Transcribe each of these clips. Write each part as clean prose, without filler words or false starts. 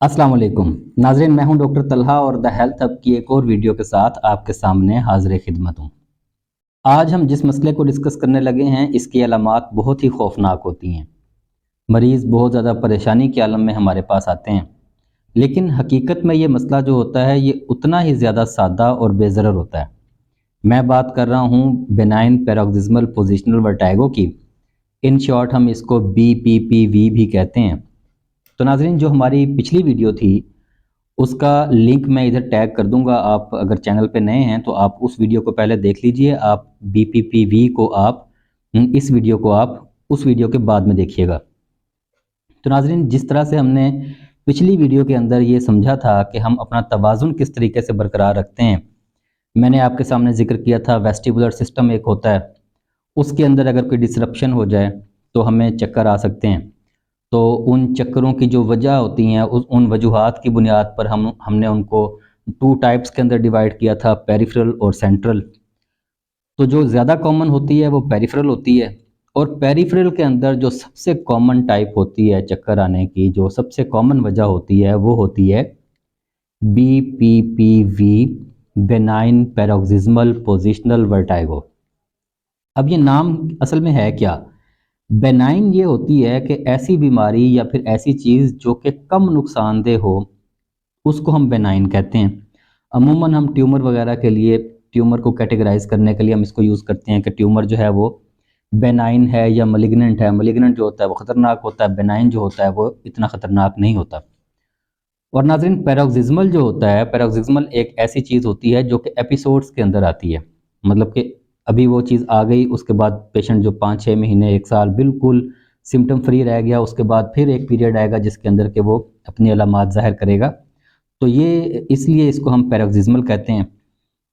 अस्सलाम वालेकुम नाजरीन, मैं हूं डॉक्टर तलहा और द हेल्थ हब की एक और वीडियो के साथ आपके सामने हाजिर खिदमत हूं। आज हम जिस मसले को डिस्कस करने लगे हैं, इसकी अलामात बहुत ही खौफनाक होती हैं। मरीज़ बहुत ज़्यादा परेशानी के आलम में हमारे पास आते हैं, लेकिन हकीकत में ये मसला जो होता है ये उतना ही ज़्यादा सादा और बेज़रर होता है। मैं बात कर रहा हूँ बेनाइन पैरोक्सिस्मल पोजिशनल वर्टाइगो की। इन शॉर्ट हम इसको BPPV भी कहते हैं। तो नाजरीन, जो हमारी पिछली वीडियो थी उसका लिंक मैं इधर टैग कर दूंगा। आप अगर चैनल पे नए हैं तो आप उस वीडियो को पहले देख लीजिए। आप BPPV को आप इस वीडियो को आप उस वीडियो के बाद में देखिएगा। तो नाजरीन, जिस तरह से हमने पिछली वीडियो के अंदर ये समझा था कि हम अपना तवाज़ुन किस तरीके से बरकरार रखते हैं, मैंने आपके सामने जिक्र किया था वेस्टिबुलर सिस्टम एक होता है, उसके अंदर अगर कोई डिसरप्शन हो जाए तो हमें चक्कर आ सकते हैं। तो उन चक्करों की जो वजह होती हैं उन वजूहात की बुनियाद पर हमने उनको टू टाइप्स के अंदर डिवाइड किया था, पेरिफेरल और सेंट्रल। तो जो ज़्यादा कॉमन होती है वो पेरिफेरल होती है, और पेरिफेरल के अंदर जो सबसे कॉमन टाइप होती है चक्कर आने की, जो सबसे कॉमन वजह होती है वो होती है BPPV, benign paroxysmal positional vertigo. अब ये नाम असल में है क्या? बेनाइन ये होती है कि ऐसी बीमारी या फिर ऐसी चीज़ जो कि कम नुकसानदेह हो, उसको हम बेनाइन कहते हैं। अमूमन हम ट्यूमर वगैरह के लिए, ट्यूमर को कैटेगराइज करने के लिए हम इसको यूज़ करते हैं कि ट्यूमर जो है वो बेनाइन है या मलिग्नेंट है। मलिग्नेंट जो होता है वो ख़तरनाक होता है, बेनाइन जो होता है वो इतना ख़तरनाक नहीं होता। और नाज़रीन, पैरोक्सिस्मल जो होता है, पैरोक्सिस्मल एक ऐसी चीज़ होती है जो कि एपिसोड्स के अंदर आती है। मतलब कि अभी वो चीज़ आ गई, उसके बाद पेशेंट जो 5-6 महीने 1 साल बिल्कुल सिम्टम फ्री रह गया, उसके बाद फिर एक पीरियड आएगा जिसके अंदर के वो अपनी अलामात ज़ाहिर करेगा। तो ये इसलिए इसको हम पैरोक्सिस्मल कहते हैं।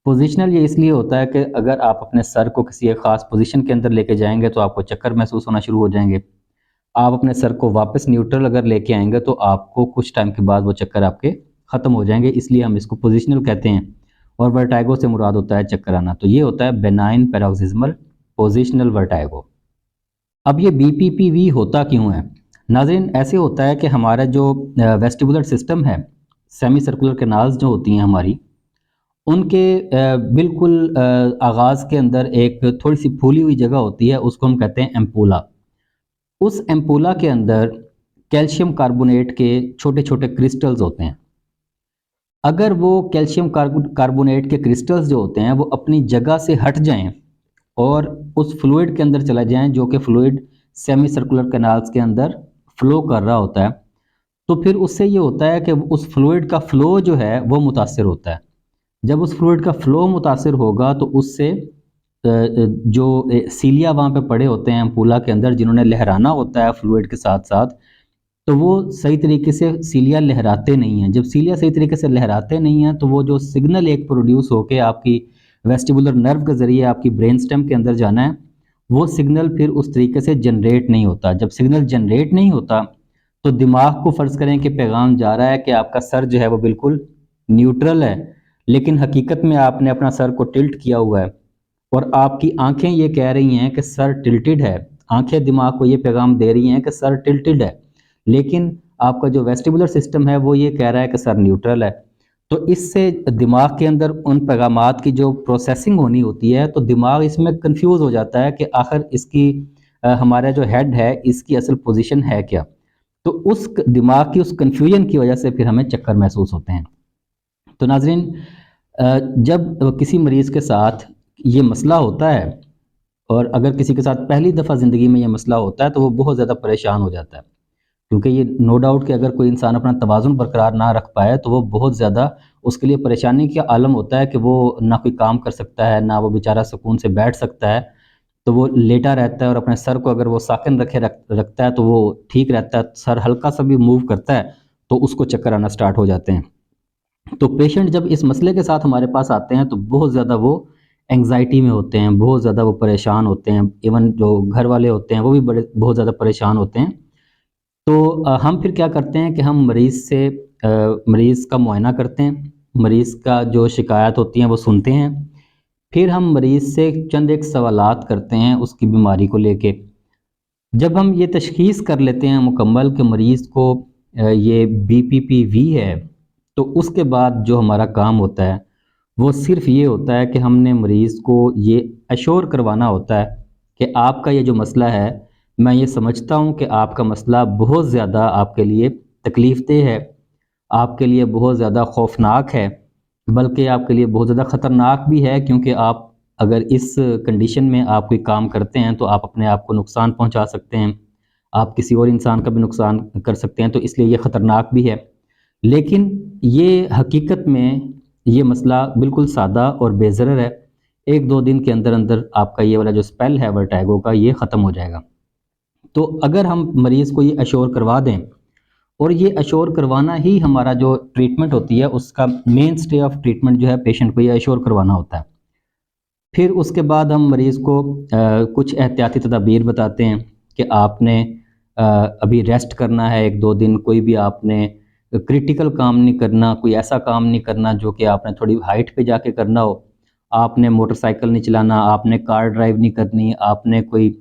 पोजिशनल ये इसलिए होता है कि अगर आप अपने सर को किसी एक ख़ास पोजीशन के अंदर लेके जाएंगे तो आपको चक्कर महसूस होना शुरू हो जाएंगे। आप अपने सर को वापस न्यूट्रल अगर लेके आएंगे तो आपको कुछ टाइम के बाद वो चक्कर आपके ख़त्म हो जाएंगे, इसलिए हम इसको पोजिशनल कहते हैं। और वर्टाइगो से मुराद होता है चक्कर आना। तो ये होता है बेनाइन पैरोक्सिस्मल पोजिशनल वर्टाइगो। अब ये BPPV होता क्यों है? नाज़रीन, ऐसे होता है कि हमारा जो वेस्टिबुलर सिस्टम है, सेमी सर्कुलर कैनाल्स जो होती हैं हमारी, उनके बिल्कुल आगाज़ के अंदर एक थोड़ी सी फूली हुई जगह होती है, उसको हम कहते हैं एम्पूला। उस एम्पूला के अंदर कैल्शियम कार्बोनेट के छोटे छोटे क्रिस्टल्स होते हैं। अगर वो कैल्शियम कार्बोनेट के क्रिस्टल्स जो होते हैं वो अपनी जगह से हट जाएं और उस फ्लूइड के अंदर चला जाएं, जो कि फ्लूइड सेमी सर्कुलर कैनाल्स के अंदर फ्लो कर रहा होता है, तो फिर उससे ये होता है कि उस फ्लूइड का फ्लो जो है वो मुतासिर होता है। जब उस फ्लूइड का फ्लो मुतासिर होगा तो उससे जो सीलिया वहाँ पे पड़े होते हैं एम्पूला के अंदर, जिन्होंने लहराना होता है फ्लूइड के साथ साथ, तो वो सही तरीके से सीलिया लहराते नहीं हैं। जब सीलिया सही तरीके से लहराते नहीं हैं तो वो जो सिग्नल एक प्रोड्यूस होके आपकी वेस्टिबुलर नर्व के ज़रिए आपकी ब्रेन स्टेम के अंदर जाना है, वो सिग्नल फिर उस तरीके से जनरेट नहीं होता। जब सिग्नल जनरेट नहीं होता तो दिमाग को फ़र्ज़ करें कि पैगाम जा रहा है कि आपका सर जो है वो बिल्कुल न्यूट्रल है, लेकिन हकीकत में आपने अपना सर को टिल्ट किया हुआ है और आपकी आंखें ये कह रही हैं कि सर टिल्टेड है। आंखें दिमाग को ये पैगाम दे रही हैं कि सर टिल्टेड है, लेकिन आपका जो वेस्टिबुलर सिस्टम है वो ये कह रहा है कि सर न्यूट्रल है। तो इससे दिमाग के अंदर उन पैगामात की जो प्रोसेसिंग होनी होती है, तो दिमाग इसमें कंफ्यूज हो जाता है कि आखिर इसकी हमारा जो हेड है इसकी असल पोजीशन है क्या। तो उस दिमाग की उस कंफ्यूजन की वजह से फिर हमें चक्कर महसूस होते हैं। तो नाजरीन, जब किसी मरीज़ के साथ ये मसला होता है, और अगर किसी के साथ पहली दफ़ा ज़िंदगी में ये मसला होता है तो वो बहुत ज़्यादा परेशान हो जाता है, क्योंकि ये नो डाउट कि अगर कोई इंसान अपना तवाज़ुन बरकरार ना रख पाए तो वो बहुत ज़्यादा उसके लिए परेशानी का आलम होता है कि वो ना कोई काम कर सकता है, ना वो बेचारा सुकून से बैठ सकता है। तो वो लेटा रहता है और अपने सर को अगर वो साकिन रखता है तो वो ठीक रहता है। सर हल्का सा भी मूव करता है तो उसको चक्कर आना स्टार्ट हो जाते हैं। तो पेशेंट जब इस मसले के साथ हमारे पास आते हैं तो बहुत ज़्यादा वो एंग्जाइटी में होते हैं, बहुत ज़्यादा वो परेशान होते हैं। इवन जो घर वाले होते हैं वो भी बहुत ज़्यादा परेशान होते हैं। तो हम फिर क्या करते हैं कि हम मरीज़ का मुआयना करते हैं, मरीज़ का जो शिकायत होती हैं वो सुनते हैं, फिर हम मरीज़ से चंद एक सवालात करते हैं उसकी बीमारी को लेके। जब हम ये तशख़ीस कर लेते हैं मुकम्मल कि मरीज़ को یہ BPPV ہے تو اس کے بعد جو ہمارا کام ہوتا ہے وہ صرف یہ ہوتا ہے کہ ہم نے مریض کو یہ ایشور کروانا ہوتا ہے کہ آپ کا یہ جو مسئلہ ہے، میں یہ سمجھتا ہوں کہ آپ کا مسئلہ بہت زیادہ آپ کے لیے تکلیف دہ ہے، آپ کے لیے بہت زیادہ خوفناک ہے، بلکہ آپ کے لیے بہت زیادہ خطرناک بھی ہے، کیونکہ آپ اگر اس کنڈیشن میں آپ کوئی کام کرتے ہیں تو آپ اپنے آپ کو نقصان پہنچا سکتے ہیں، آپ کسی اور انسان کا بھی نقصان کر سکتے ہیں، تو اس لیے یہ خطرناک بھی ہے۔ لیکن یہ حقیقت میں یہ مسئلہ بالکل سادہ اور بے ضرر ہے، 1-2 دن کے اندر اندر آپ کا یہ والا جو اسپیل ہے ورٹائگو کا یہ ختم ہو جائے گا۔ تو اگر ہم مریض کو یہ ایشور کروا دیں، اور یہ ایشور کروانا ہی ہمارا جو ٹریٹمنٹ ہوتی ہے اس کا مین سٹے آف ٹریٹمنٹ جو ہے، پیشنٹ کو یہ ایشور کروانا ہوتا ہے۔ پھر اس کے بعد ہم مریض کو کچھ احتیاطی تدابیر بتاتے ہیں کہ آپ نے ابھی ریسٹ کرنا ہے 1-2 دن، کوئی بھی آپ نے کریٹیکل کام نہیں کرنا، کوئی ایسا کام نہیں کرنا جو کہ آپ نے تھوڑی ہائٹ پہ جا کے کرنا ہو، آپ نے موٹر سائیکل نہیں چلانا، آپ نے کار ڈرائیو نہیں کرنی، آپ نے کوئی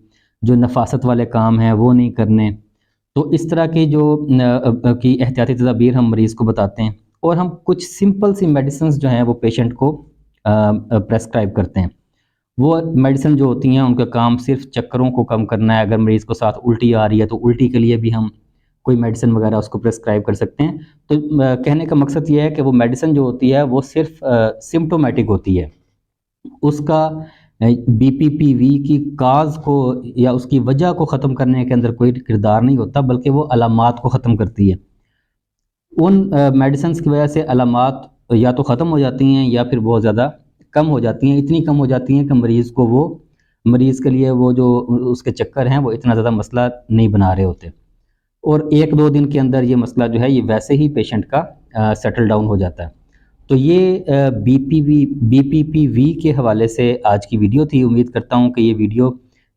جو نفاست والے کام ہیں وہ نہیں کرنے۔ تو اس طرح کی جو کی احتیاطی تدابیر ہم مریض کو بتاتے ہیں، اور ہم کچھ سمپل سی میڈیسنز جو ہیں وہ پیشنٹ کو پریسکرائب کرتے ہیں۔ وہ میڈیسن جو ہوتی ہیں ان کا کام صرف چکروں کو کم کرنا ہے، اگر مریض کو ساتھ الٹی آ رہی ہے تو الٹی کے لیے بھی ہم کوئی میڈیسن وغیرہ اس کو پریسکرائب کر سکتے ہیں۔ تو کہنے کا مقصد یہ ہے کہ وہ میڈیسن جو ہوتی ہے وہ صرف سمپٹومیٹک ہوتی ہے، اس کا BPPV کی کاز کو یا اس کی وجہ کو ختم کرنے کے اندر کوئی کردار نہیں ہوتا، بلکہ وہ علامات کو ختم کرتی ہے۔ ان میڈیسنز کی وجہ سے علامات یا تو ختم ہو جاتی ہیں یا پھر بہت زیادہ کم ہو جاتی ہیں، اتنی کم ہو جاتی ہیں کہ مریض کے لیے وہ جو اس کے چکر ہیں وہ اتنا زیادہ مسئلہ نہیں بنا رہے ہوتے، اور 1-2 دن کے اندر یہ مسئلہ جو ہے یہ ویسے ہی پیشنٹ کا سیٹل ڈاؤن ہو جاتا ہے۔ تو یہ BPPV کے حوالے سے آج کی ویڈیو تھی۔ امید کرتا ہوں کہ یہ ویڈیو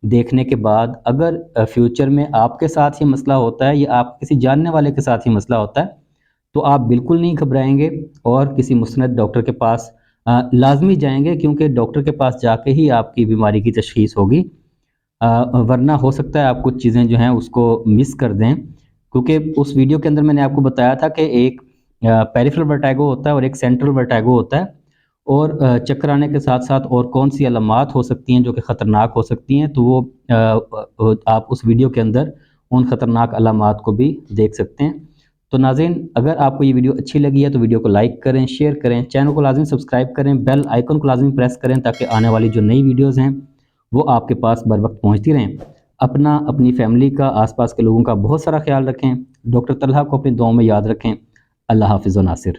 دیکھنے کے بعد اگر فیوچر میں آپ کے ساتھ یہ مسئلہ ہوتا ہے یا آپ کسی جاننے والے کے ساتھ یہ مسئلہ ہوتا ہے تو آپ بالکل نہیں گھبرائیں گے اور کسی مستند ڈاکٹر کے پاس لازمی جائیں گے، کیونکہ ڈاکٹر کے پاس جا کے ہی آپ کی بیماری کی تشخیص ہوگی، ورنہ ہو سکتا ہے آپ کچھ چیزیں جو ہیں اس کو مس کر دیں، کیونکہ اس ویڈیو کے اندر میں نے آپ کو بتایا تھا کہ ایک پیریفرل ورٹائگو ہوتا ہے اور ایک سینٹرل ورٹائگو ہوتا ہے، اور چکر آنے کے ساتھ ساتھ اور کون سی علامات ہو سکتی ہیں جو کہ خطرناک ہو سکتی ہیں، تو وہ آپ اس ویڈیو کے اندر ان خطرناک علامات کو بھی دیکھ سکتے ہیں۔ تو ناظرین، اگر آپ کو یہ ویڈیو اچھی لگی ہے تو ویڈیو کو لائک کریں، شیئر کریں، چینل کو لازمی سبسکرائب کریں، بیل آئیکن کو لازمی پریس کریں تاکہ آنے والی جو نئی ویڈیوز ہیں وہ آپ کے پاس بر وقت پہنچتی رہیں۔ اپنی فیملی کا، آس پاس کے لوگوں کا بہت سارا خیال رکھیں۔ ڈاکٹر طلحہ کو اپنی دعاؤں میں یاد رکھیں۔ اللہ حافظ و ناصر۔